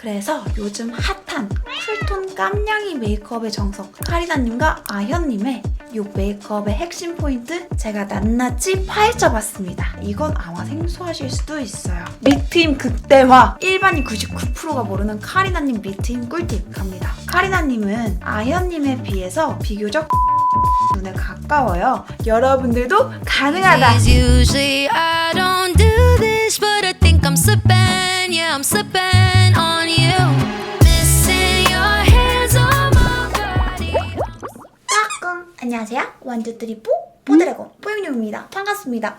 그래서 요즘 핫한 쿨톤 깜냥이 메이크업의 정석 카리나님과 아현님의 이 메이크업의 핵심 포인트 제가 낱낱이 파헤쳐봤습니다. 이건 아마 생소하실 수도 있어요. 미트임 극대화! 일반인 99%가 모르는 카리나님 미트임 꿀팁 갑니다. 카리나님은 아현님에 비해서 비교적 눈에 가까워요. 여러분들도 가능하다! Usually I don't do this, but I think I'm slipping. Yeah, I'm slipping on you. Missing your hands on my body. 까꿍! 안녕하세요. 완두들이 뽀드래곤 뽀용룡입니다. 반갑습니다.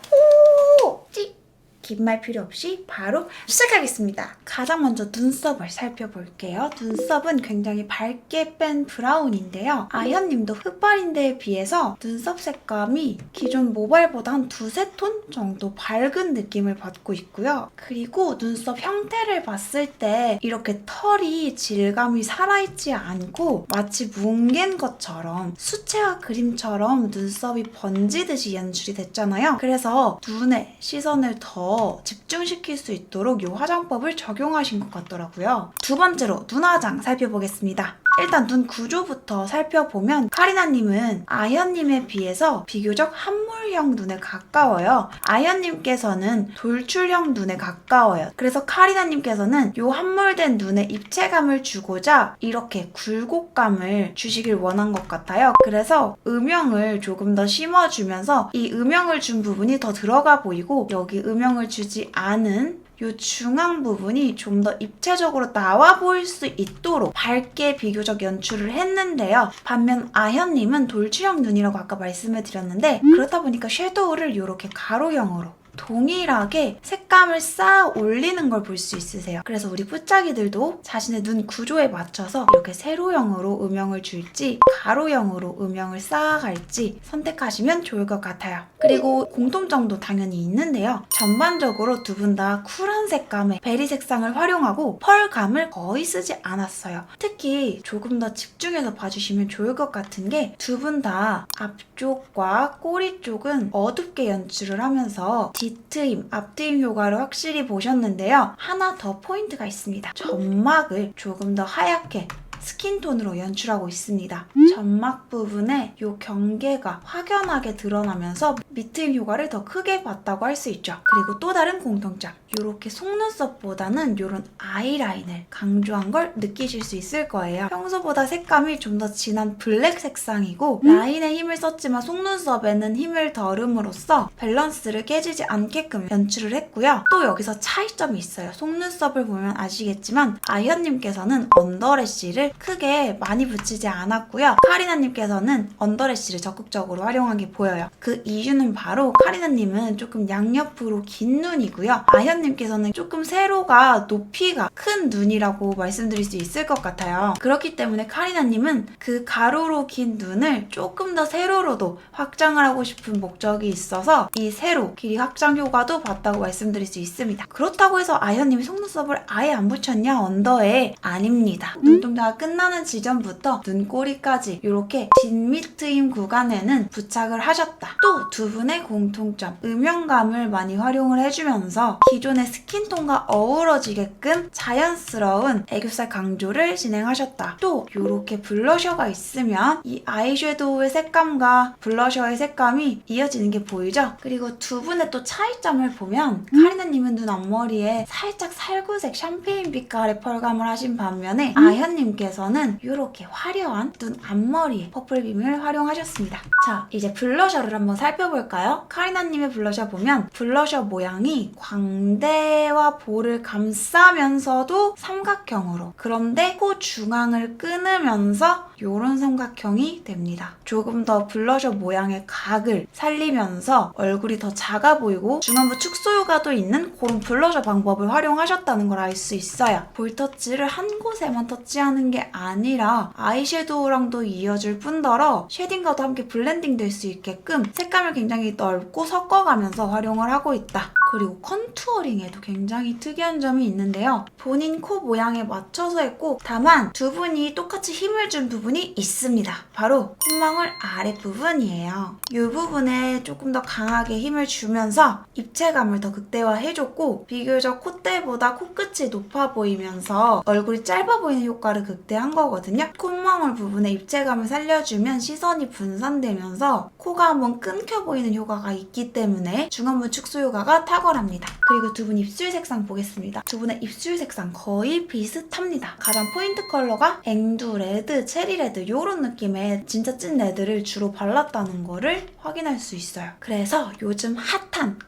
긴 말 필요 없이 바로 시작하겠습니다. 가장 먼저 눈썹을 살펴볼게요. 눈썹은 굉장히 밝게 뺀 브라운인데요. 아현님도 흑발인데에 비해서 눈썹 색감이 기존 모발보다 한 두세 톤 정도 밝은 느낌을 받고 있고요. 그리고 눈썹 형태를 봤을 때 이렇게 털이 질감이 살아있지 않고 마치 뭉갠 것처럼 수채화 그림처럼 눈썹이 번지듯이 연출이 됐잖아요. 그래서 눈에 시선을 더 집중시킬 수 있도록 이 화장법을 적용하신 것 같더라고요. 두 번째로 눈화장 살펴보겠습니다. 일단 눈 구조부터 살펴보면 카리나님은 아현님에 비해서 비교적 함몰형 눈에 가까워요. 아현님께서는 돌출형 눈에 가까워요. 그래서 카리나님께서는 이 함몰된 눈에 입체감을 주고자 이렇게 굴곡감을 주시길 원한 것 같아요. 그래서 음영을 조금 더 심어주면서 이 음영을 준 부분이 더 들어가 보이고 여기 음영을 주지 않은 이 중앙 부분이 좀 더 입체적으로 나와 보일 수 있도록 밝게 비교적 연출을 했는데요. 반면 아현님은 돌출형 눈이라고 아까 말씀을 드렸는데 그렇다 보니까 섀도우를 이렇게 가로형으로 동일하게 색감을 쌓아 올리는 걸 볼 수 있으세요. 그래서 우리 뿌짜기들도 자신의 눈 구조에 맞춰서 이렇게 세로형으로 음영을 줄지 가로형으로 음영을 쌓아갈지 선택하시면 좋을 것 같아요. 그리고 공통점도 당연히 있는데요. 전반적으로 두 분 다 쿨한 색감의 베리 색상을 활용하고 펄감을 거의 쓰지 않았어요. 특히 조금 더 집중해서 봐주시면 좋을 것 같은 게 두 분 다 앞쪽과 꼬리 쪽은 어둡게 연출을 하면서 뒤트임, 앞트임 효과를 확실히 보셨는데요. 하나 더 포인트가 있습니다. 점막을 조금 더 하얗게 스킨톤으로 연출하고 있습니다. 점막 부분에 이 경계가 확연하게 드러나면서 밑트임 효과를 더 크게 봤다고 할 수 있죠. 그리고 또 다른 공통점, 이렇게 속눈썹보다는 이런 아이라인을 강조한 걸 느끼실 수 있을 거예요. 평소보다 색감이 좀 더 진한 블랙 색상이고 라인에 힘을 썼지만 속눈썹에는 힘을 덜음으로써 밸런스를 깨지지 않게끔 연출을 했고요. 또 여기서 차이점이 있어요. 속눈썹을 보면 아시겠지만 아현님께서는 언더래쉬를 크게 많이 붙이지 않았고요. 카리나님께서는 언더래쉬를 적극적으로 활용한 게 보여요. 그 이유는 바로 카리나님은 조금 양옆으로 긴 눈이고요. 아현님께서는 조금 세로가 높이가 큰 눈이라고 말씀드릴 수 있을 것 같아요. 그렇기 때문에 카리나님은 그 가로로 긴 눈을 조금 더 세로로도 확장을 하고 싶은 목적이 있어서 이 세로 길이 확장 효과도 봤다고 말씀드릴 수 있습니다. 그렇다고 해서 아현님이 속눈썹을 아예 안 붙였냐? 언더에 아닙니다. 눈동자가 끝나는 지점부터 눈꼬리까지 이렇게 뒷밑트임 구간에는 부착을 하셨다. 또 두 분의 공통점, 음영감을 많이 활용을 해주면서 기존의 스킨톤과 어우러지게끔 자연스러운 애교살 강조를 진행하셨다. 또 이렇게 블러셔가 있으면 이 아이섀도우의 색감과 블러셔의 색감이 이어지는 게 보이죠? 그리고 두 분의 또 차이점을 보면 카리나님은 눈 앞머리에 살짝 살구색 샴페인 빛깔의 펄감을 하신 반면에 아현님께서는 이렇게 화려한 눈 앞머리에 퍼플빔을 활용하셨습니다. 자, 이제 블러셔를 한번 살펴볼까요? 카리나님의 블러셔 보면 블러셔 모양이 광대와 볼을 감싸면서도 삼각형으로, 그런데 코 중앙을 끊으면서 이런 삼각형이 됩니다. 조금 더 블러셔 모양의 각을 살리면서 얼굴이 더 작아 보이고 중안부 축소 효과도 있는 그런 블러셔 방법을 활용하셨다는 걸 알 수 있어요. 볼 터치를 한 곳에만 터치하는 게 아니라 아이섀도우랑도 이어질 뿐더러 쉐딩과도 함께 블렌딩 될 수 있게끔 색감을 굉장히 넓고 섞어가면서 활용을 하고 있다. 그리고 컨투어링에도 굉장히 특이한 점이 있는데요. 본인 코 모양에 맞춰서 했고 다만 두 분이 똑같이 힘을 준 부분이 있습니다. 바로 콧망울 아랫부분이에요. 이 부분에 조금 더 강하게 힘을 주면서 입체감을 더 극대화해줬고 비교적 콧대보다 코끝이 높아 보이면서 얼굴이 짧아 보이는 효과를 극대화한 거거든요. 콧망울 부분에 입체감을 살려주면 시선이 분산되면서 코가 한번 끊겨 보이는 효과가 있기 때문에 중안부 축소 효과가 탁월합니다. 그리고 두 분 입술 색상 보겠습니다. 두 분의 입술 색상 거의 비슷합니다. 가장 포인트 컬러가 앵두 레드, 체리 레드 이런 느낌의 진짜 찐 레드를 주로 발랐다는 거를 확인할 수 있어요. 그래서 요즘 핫한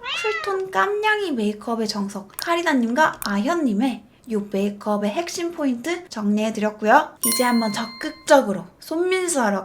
쿨톤 깜냥이 메이크업의 정석 카리나님과 아현님의 이 메이크업의 핵심 포인트 정리해드렸고요. 이제 한번 적극적으로 손민수하러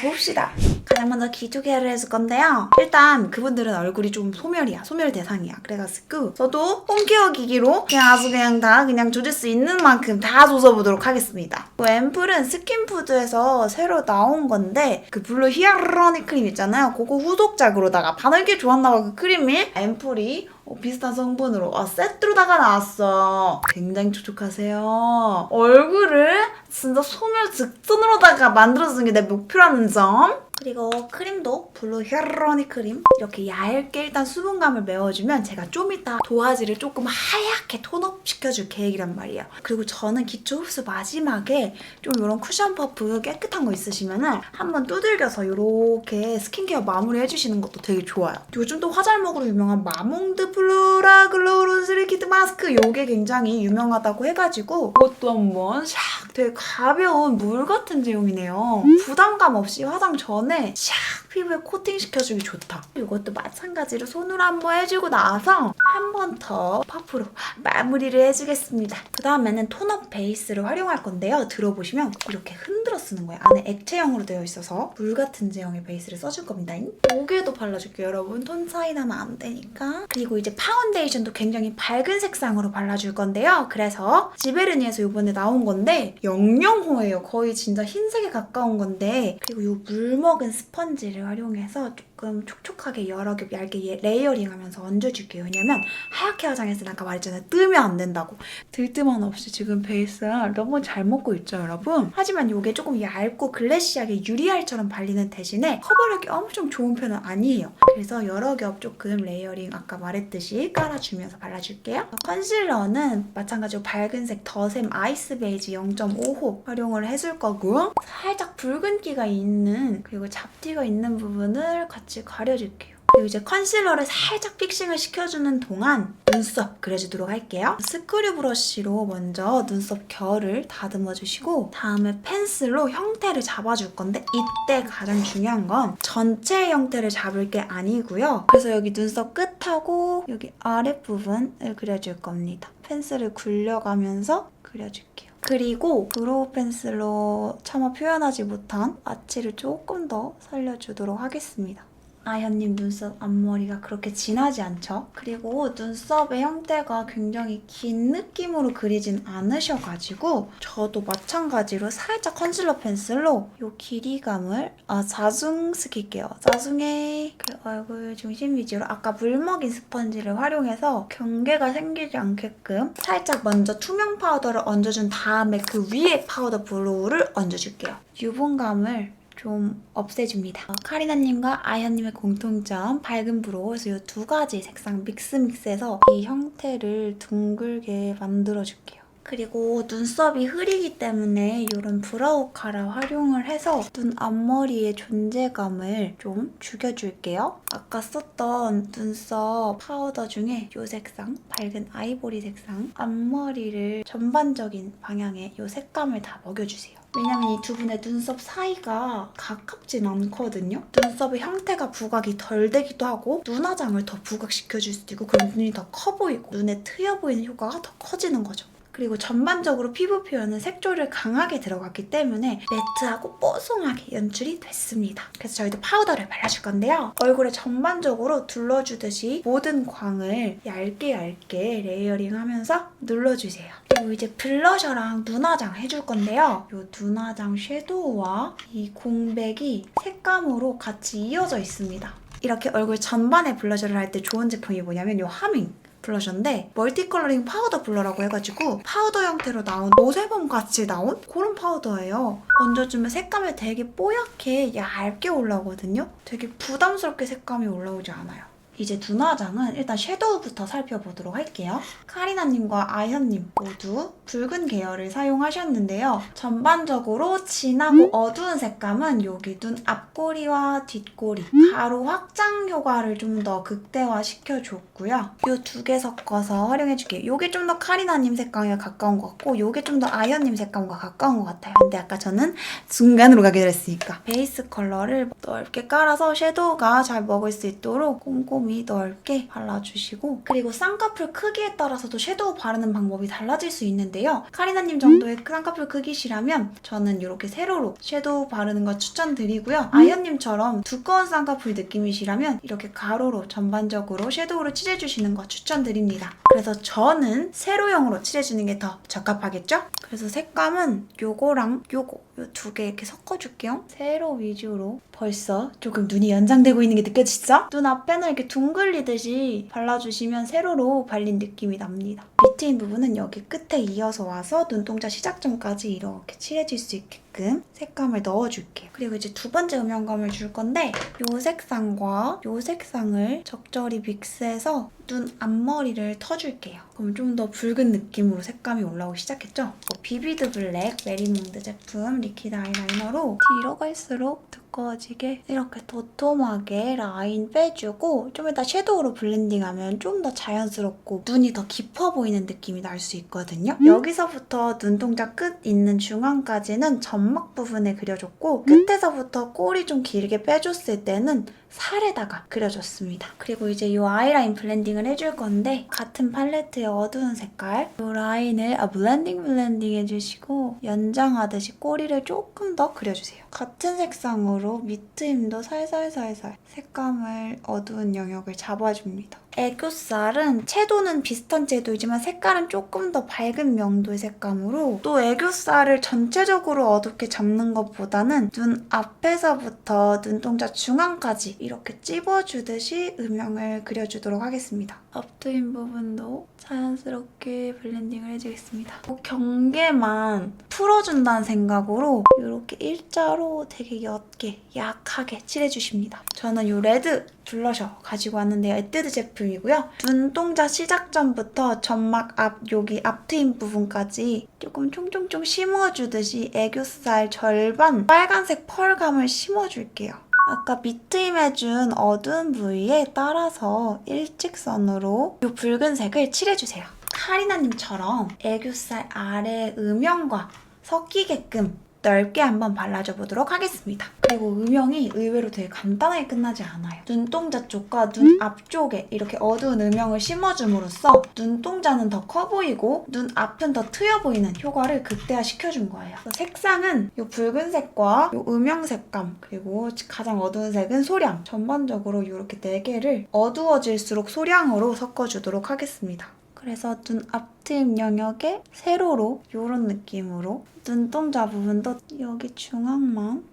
봅시다. 가장 먼저 기초 케어를 해줄 건데요. 일단 그분들은 얼굴이 좀 소멸이야. 소멸 대상이야. 그래가지고 저도 홈케어 기기로 그냥 아주 그냥 다 그냥 조질 수 있는 만큼 다 조져보도록 하겠습니다. 이 앰플은 스킨푸드에서 새로 나온 건데 그 블루 히알루로닉 크림 있잖아요. 그거 후속작으로다가 바늘게 좋았나봐 그 크림이. 앰플이 비슷한 성분으로 세트로다가 나왔어. 굉장히 촉촉하세요. 얼굴을 진짜 소멸 직전으로다가 만들어주는 게 내 목표라는 점. 그리고 크림도 블루 히알루로닉 크림 이렇게 얇게 일단 수분감을 메워주면 제가 좀 이따 도화지를 조금 하얗게 톤업 시켜줄 계획이란 말이에요. 그리고 저는 기초 흡수 마지막에 좀 이런 쿠션 퍼프 깨끗한 거 있으시면은 한번 두들겨서 이렇게 스킨케어 마무리 해주시는 것도 되게 좋아요. 요즘 또 화잘먹으로 유명한 마몽드 플루라 글로우로스 리퀴드 마스크 이게 굉장히 유명하다고 해가지고 이것도 한번 샥 되게 가벼운 물 같은 제형이네요. 부담감 없이 화장 전에 샥 피부에 코팅시켜주기 좋다. 이것도 마찬가지로 손으로 한번 해주고 나서 한 번 더 퍼프로 마무리를 해주겠습니다. 그 다음에는 톤업 베이스를 활용할 건데요. 들어보시면 이렇게 흔들어 쓰는 거예요. 안에 액체형으로 되어 있어서 물 같은 제형의 베이스를 써줄 겁니다. 목에도 발라줄게요, 여러분. 톤 차이 나면 안 되니까. 그리고 이제 파운데이션도 굉장히 밝은 색상으로 발라줄 건데요. 그래서 지베르니에서 이번에 나온 건데 영영호예요. 거의 진짜 흰색에 가까운 건데 그리고 이 물먹은 스펀지를 활용해서 조금 촉촉하게 여러 겹 얇게 레이어링하면서 얹어줄게요. 왜냐면 하얗게 화장했을 때 아까 말했잖아요. 뜨면 안 된다고. 들뜨만 없이 지금 베이스 너무 잘 먹고 있죠, 여러분? 하지만 이게 조금 얇고 글래시하게 유리알처럼 발리는 대신에 커버력이 엄청 좋은 편은 아니에요. 그래서 여러 겹 조금 레이어링 아까 말했듯이 깔아주면서 발라줄게요. 컨실러는 마찬가지로 밝은색 더샘 아이스 베이지 0.5호 활용을 해줄 거고 살짝 붉은기가 있는 그리고 잡티가 있는 부분을 같이 가려줄게요. 그리고 이제 컨실러를 살짝 픽싱을 시켜주는 동안 눈썹 그려주도록 할게요. 스크류 브러쉬로 먼저 눈썹 결을 다듬어주시고 다음에 펜슬로 형태를 잡아줄 건데 이때 가장 중요한 건 전체 형태를 잡을 게 아니고요. 그래서 여기 눈썹 끝하고 여기 아랫부분을 그려줄 겁니다. 펜슬을 굴려가면서 그려줄게요. 그리고 브로우 펜슬로 차마 표현하지 못한 아치를 조금 더 살려주도록 하겠습니다. 아현님 눈썹 앞머리가 그렇게 진하지 않죠? 그리고 눈썹의 형태가 굉장히 긴 느낌으로 그리진 않으셔가지고 저도 마찬가지로 살짝 컨실러 펜슬로 이 길이감을 자중시킬게요. 자중에 그 얼굴 중심 위주로 아까 물먹인 스펀지를 활용해서 경계가 생기지 않게끔 살짝 먼저 투명 파우더를 얹어준 다음에 그 위에 파우더 브로우를 얹어줄게요. 유분감을 좀 없애줍니다. 카리나님과 아현님의 공통점 밝은 브로우 그래서 이 두 가지 색상 믹스해서 이 형태를 둥글게 만들어줄게요. 그리고 눈썹이 흐리기 때문에 이런 브라우 카라 활용을 해서 눈 앞머리의 존재감을 좀 죽여줄게요. 아까 썼던 눈썹 파우더 중에 이 색상, 밝은 아이보리 색상 앞머리를 전반적인 방향의 이 색감을 다 먹여주세요. 왜냐면 이 두 분의 눈썹 사이가 가깝진 않거든요. 눈썹의 형태가 부각이 덜 되기도 하고 눈화장을 더 부각시켜줄 수도 있고 그럼 눈이 더 커 보이고 눈에 트여 보이는 효과가 더 커지는 거죠. 그리고 전반적으로 피부 표현은 색조를 강하게 들어갔기 때문에 매트하고 뽀송하게 연출이 됐습니다. 그래서 저희도 파우더를 발라줄 건데요. 얼굴에 전반적으로 둘러주듯이 모든 광을 얇게 레이어링하면서 눌러주세요. 그리고 이제 블러셔랑 눈화장 해줄 건데요. 이 눈화장 섀도우와 이 공백이 색감으로 같이 이어져 있습니다. 이렇게 얼굴 전반에 블러셔를 할 때 좋은 제품이 뭐냐면 이 하밍 블러셔인데 멀티 컬러링 파우더 블러라고 해가지고 파우더 형태로 나온 노세범 같이 나온 그런 파우더예요. 얹어주면 색감이 되게 뽀얗게 얇게 올라오거든요. 되게 부담스럽게 색감이 올라오지 않아요. 이제 눈화장은 일단 섀도우부터 살펴보도록 할게요. 카리나님과 아현님 모두 붉은 계열을 사용하셨는데요. 전반적으로 진하고 어두운 색감은 여기 눈 앞꼬리와 뒷꼬리 가루 확장 효과를 좀 더 극대화시켜줬고요. 이 두 개 섞어서 활용해줄게요. 이게 좀 더 카리나님 색감에 가까운 것 같고 이게 좀 더 아현님 색감과 가까운 것 같아요. 근데 아까 저는 중간으로 가기로 했으니까 베이스 컬러를 넓게 깔아서 섀도우가 잘 먹을 수 있도록 꼼꼼히 넓게 발라주시고 그리고 쌍꺼풀 크기에 따라서도 섀도우 바르는 방법이 달라질 수 있는데요. 카리나님 정도의 쌍꺼풀 크기시라면 저는 이렇게 세로로 섀도우 바르는 거 추천드리고요. 아현님처럼 두꺼운 쌍꺼풀 느낌이시라면 이렇게 가로로 전반적으로 섀도우를 칠해주시는 거 추천드립니다. 그래서 저는 세로형으로 칠해주는 게 더 적합하겠죠? 그래서 색감은 요거랑 요거 요 두 개 이렇게 섞어줄게요. 세로 위주로 벌써 조금 눈이 연장되고 있는 게 느껴지죠? 눈 앞에는 이렇게 둥글리듯이 발라주시면 세로로 발린 느낌이 납니다. 밑트인 부분은 여기 끝에 이어서 와서 눈동자 시작점까지 이렇게 칠해질 수 있게끔 색감을 넣어줄게요. 그리고 이제 두 번째 음영감을 줄 건데 이 색상과 이 색상을 적절히 믹스해서 눈 앞머리를 터줄게요. 그럼 좀 더 붉은 느낌으로 색감이 올라오기 시작했죠? 비비드 블랙 메리몽드 제품 리퀴드 아이라이너로 뒤로 갈수록 두꺼워지게 이렇게 도톰하게 라인 빼주고 좀 이따 섀도우로 블렌딩하면 좀 더 자연스럽고 눈이 더 깊어 보이는 느낌이 날 수 있거든요. 여기서부터 눈동자 끝 있는 중앙까지는 점막 부분에 그려줬고 끝에서부터 꼬리 좀 길게 빼줬을 때는 살에다가 그려줬습니다. 그리고 이제 이 아이라인 블렌딩을 해줄 건데 같은 팔레트의 어두운 색깔 이 라인을 블렌딩 해주시고 연장하듯이 꼬리를 조금 더 그려주세요. 같은 색상으로 밑트임도 살살살살 색감을 어두운 영역을 잡아줍니다. 애교살은 채도는 비슷한 채도이지만 색깔은 조금 더 밝은 명도의 색감으로 또 애교살을 전체적으로 어둡게 잡는 것보다는 눈 앞에서부터 눈동자 중앙까지 이렇게 찝어주듯이 음영을 그려주도록 하겠습니다. 앞트임 부분도 자연스럽게 블렌딩을 해주겠습니다. 경계만 풀어준다는 생각으로 이렇게 일자로 되게 옅게 약하게 칠해주십니다. 저는 이 레드 블러셔 가지고 왔는데요. 에뛰드 제품이고요. 눈동자 시작점부터 점막 앞 여기 앞트임 부분까지 조금 총총총 심어주듯이 애교살 절반 빨간색 펄감을 심어줄게요. 아까 밑트임 해준 어두운 부위에 따라서 일직선으로 이 붉은색을 칠해주세요. 카리나님처럼 애교살 아래 음영과 섞이게끔 넓게 한번 발라줘 보도록 하겠습니다. 그리고 음영이 의외로 되게 간단하게 끝나지 않아요. 눈동자 쪽과 눈 앞쪽에 이렇게 어두운 음영을 심어줌으로써 눈동자는 더 커 보이고 눈 앞은 더 트여 보이는 효과를 극대화시켜준 거예요. 색상은 이 붉은색과 이 음영 색감 그리고 가장 어두운 색은 소량 전반적으로 이렇게 4개를 어두워질수록 소량으로 섞어주도록 하겠습니다. 그래서 눈 앞트임 영역에 세로로 이런 느낌으로 눈동자 부분도 여기 중앙만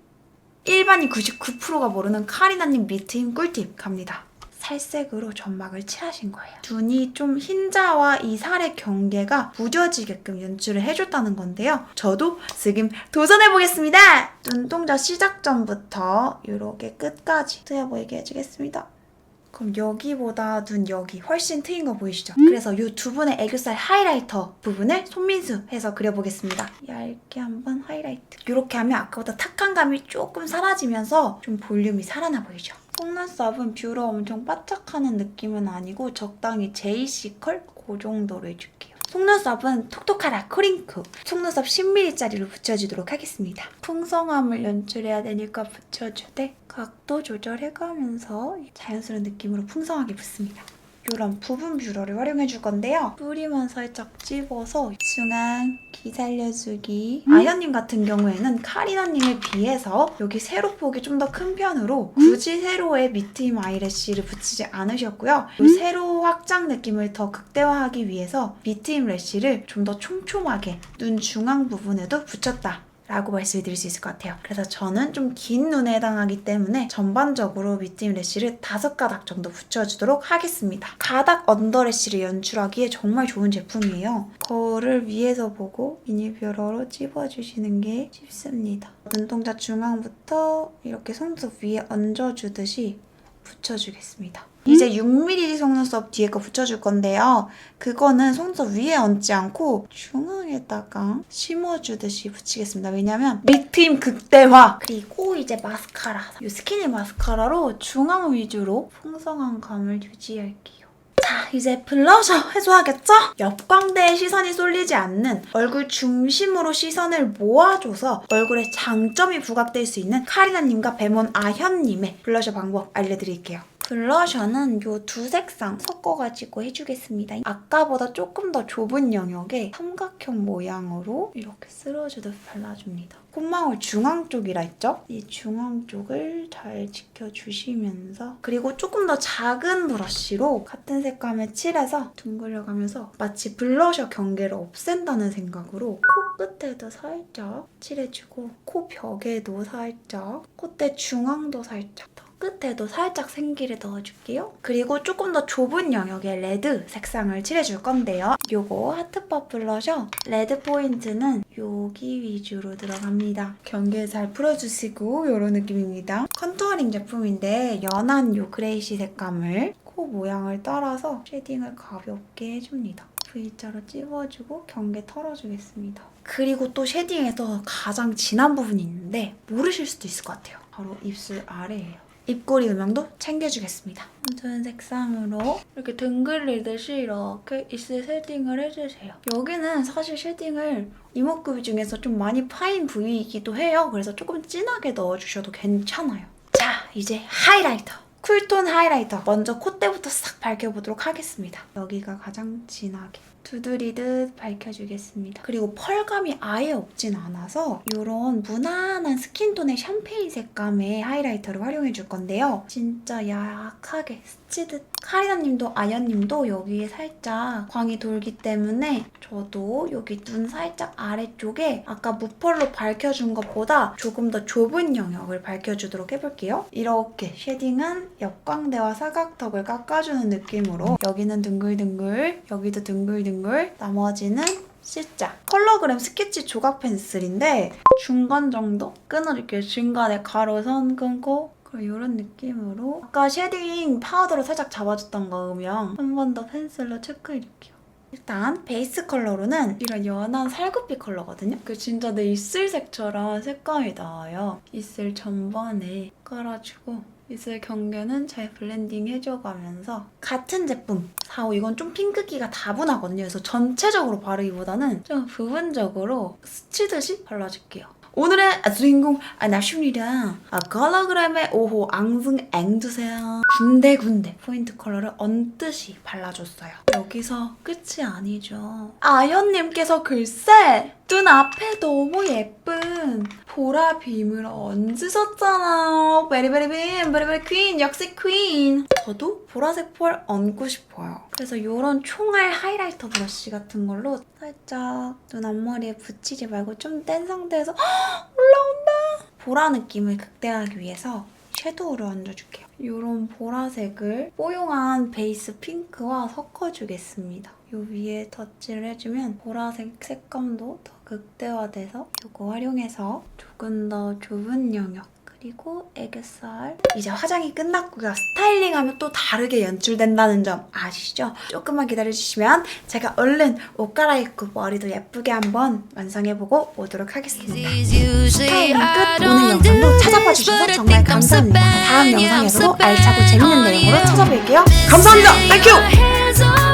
일반인 99%가 모르는 카리나님 밑트임 꿀팁 갑니다. 살색으로 점막을 칠하신 거예요. 눈이 좀 흰자와 이 살의 경계가 무뎌지게끔 연출을 해줬다는 건데요. 저도 지금 도전해보겠습니다. 눈동자 시작점부터 이렇게 끝까지 트여 보이게 해주겠습니다. 그럼 여기보다 눈 여기 훨씬 트인 거 보이시죠? 그래서 이 두 분의 애교살 하이라이터 부분을 손민수 해서 그려보겠습니다. 얇게 한번 하이라이트. 이렇게 하면 아까보다 탁한 감이 조금 사라지면서 좀 볼륨이 살아나 보이죠? 속눈썹은 뷰러 엄청 바짝하는 느낌은 아니고 적당히 JC 컬? 그 정도로 해줄게요. 속눈썹은 톡톡하라 코링크 속눈썹 10mm짜리로 붙여주도록 하겠습니다. 풍성함을 연출해야 되니까 붙여주되 각도 조절해가면서 자연스러운 느낌으로 풍성하게 붓습니다. 이런 부분 뷰러를 활용해줄 건데요. 뿌리만 살짝 찝어서 중앙 기살려주기. 아현님 같은 경우에는 카리나님에 비해서 여기 세로폭이 좀 더 큰 편으로 굳이 세로에 밑트임 아이래쉬를 붙이지 않으셨고요. 이 세로 확장 느낌을 더 극대화하기 위해서 밑트임 래쉬를 좀 더 촘촘하게 눈 중앙 부분에도 붙였다 라고 말씀드릴 수 있을 것 같아요. 그래서 저는 좀 긴 눈에 해당하기 때문에 전반적으로 밑림 래쉬를 5가닥 정도 붙여주도록 하겠습니다. 가닥 언더 래쉬를 연출하기에 정말 좋은 제품이에요. 거를 위에서 보고 미니뷰러로 찝어주시는 게 쉽습니다. 눈동자 중앙부터 이렇게 손톱 위에 얹어주듯이 붙여주겠습니다. 이제 6mm 속눈썹 뒤에 거 붙여줄 건데요. 그거는 속눈썹 위에 얹지 않고 중앙에다가 심어주듯이 붙이겠습니다. 왜냐면 밑트임 극대화! 그리고 이제 마스카라. 이 스키니 마스카라로 중앙 위주로 풍성한 감을 유지할게요. 자, 이제 블러셔 해줘야겠죠? 옆광대에 시선이 쏠리지 않는 얼굴 중심으로 시선을 모아줘서 얼굴에 장점이 부각될 수 있는 카리나님과 배몬 아현님의 블러셔 방법 알려드릴게요. 블러셔는 이 두 색상 섞어가지고 해주겠습니다. 아까보다 조금 더 좁은 영역에 삼각형 모양으로 이렇게 쓸어주듯 발라줍니다. 콧망울 중앙 쪽이라 했죠? 이 중앙 쪽을 잘 지켜주시면서 그리고 조금 더 작은 브러쉬로 같은 색감에 칠해서 둥글려가면서 마치 블러셔 경계를 없앤다는 생각으로 코끝에도 살짝 칠해주고 코 벽에도 살짝 콧대 중앙도 살짝 끝에도 살짝 생기를 넣어줄게요. 그리고 조금 더 좁은 영역에 레드 색상을 칠해줄 건데요. 요거 하트팝 블러셔 레드 포인트는 여기 위주로 들어갑니다. 경계 잘 풀어주시고 요런 느낌입니다. 컨투어링 제품인데 연한 요 그레이시 색감을 코 모양을 따라서 쉐딩을 가볍게 해줍니다. V자로 찝어주고 경계 털어주겠습니다. 그리고 또 쉐딩에서 가장 진한 부분이 있는데 모르실 수도 있을 것 같아요. 바로 입술 아래예요. 입꼬리 음영도 챙겨주겠습니다. 어두운 색상으로 이렇게 둥글리듯이 이렇게 입술 쉐딩을 해주세요. 여기는 사실 쉐딩을 이목구비 중에서 좀 많이 파인 부위이기도 해요. 그래서 조금 진하게 넣어주셔도 괜찮아요. 자, 이제 하이라이터. 쿨톤 하이라이터. 먼저 콧대부터 싹 밝혀보도록 하겠습니다. 여기가 가장 진하게. 두드리듯 밝혀주겠습니다. 그리고 펄감이 아예 없진 않아서 이런 무난한 스킨톤의 샴페인 색감의 하이라이터를 활용해줄 건데요. 진짜 약하게 스치듯 카리나님도 아연님도 여기에 살짝 광이 돌기 때문에 저도 여기 눈 살짝 아래쪽에 아까 무펄로 밝혀준 것보다 조금 더 좁은 영역을 밝혀주도록 해볼게요. 이렇게 쉐딩은 옆광대와 사각턱을 깎아주는 느낌으로 여기는 둥글둥글, 여기도 둥글둥글, 나머지는 C자. 컬러그램 스케치 조각 펜슬인데 중간 정도 끊어줄게요. 중간에 가로선 끊고 이런 느낌으로 아까 쉐딩 파우더로 살짝 잡아줬던 거 음영 한 번 더 펜슬로 체크해줄게요. 일단 베이스 컬러로는 이런 연한 살구빛 컬러거든요. 그 진짜 내 입술색처럼 색감이 나와요. 입술 전반에 깔아주고 입술 경계는 잘 블렌딩 해줘가면서 같은 제품 4호 이건 좀 핑크기가 다분하거든요. 그래서 전체적으로 바르기보다는 좀 부분적으로 스치듯이 발라줄게요. 오늘의 주인공 나슈입니다. 컬러그램의 5호 앙승 앵두세요. 군데군데 포인트 컬러를 얹듯이 발라줬어요. 여기서 끝이 아니죠. 아현님께서 글쎄 눈 앞에 너무 예쁜 보라 빔을 얹으셨잖아요. 베리베리빔 베리베리 퀸 역시 퀸. 저도 보라색 펄 얹고 싶어요. 그래서 이런 총알 하이라이터 브러쉬 같은 걸로 살짝 눈 앞머리에 붙이지 말고 좀 뗀 상태에서 올라온다! 보라 느낌을 극대화하기 위해서 섀도우를 얹어줄게요. 이런 보라색을 뽀용한 베이스 핑크와 섞어주겠습니다. 이 위에 덧칠을 해주면 보라색 색감도 더 극대화돼서 이거 활용해서 조금 더 좁은 영역 그리고 애교살. 이제 화장이 끝났고요. 스타일링하면 또 다르게 연출된다는 점 아시죠? 조금만 기다려주시면 제가 얼른 옷 갈아입고 머리도 예쁘게 한번 완성해보고 오도록 하겠습니다. 스타일링 끝! 오늘 영상도 찾아봐 주셔서 정말 감사합니다. 다음 영상에서도 알차고 재밌는 내용으로 찾아뵐게요. 감사합니다. 땡큐!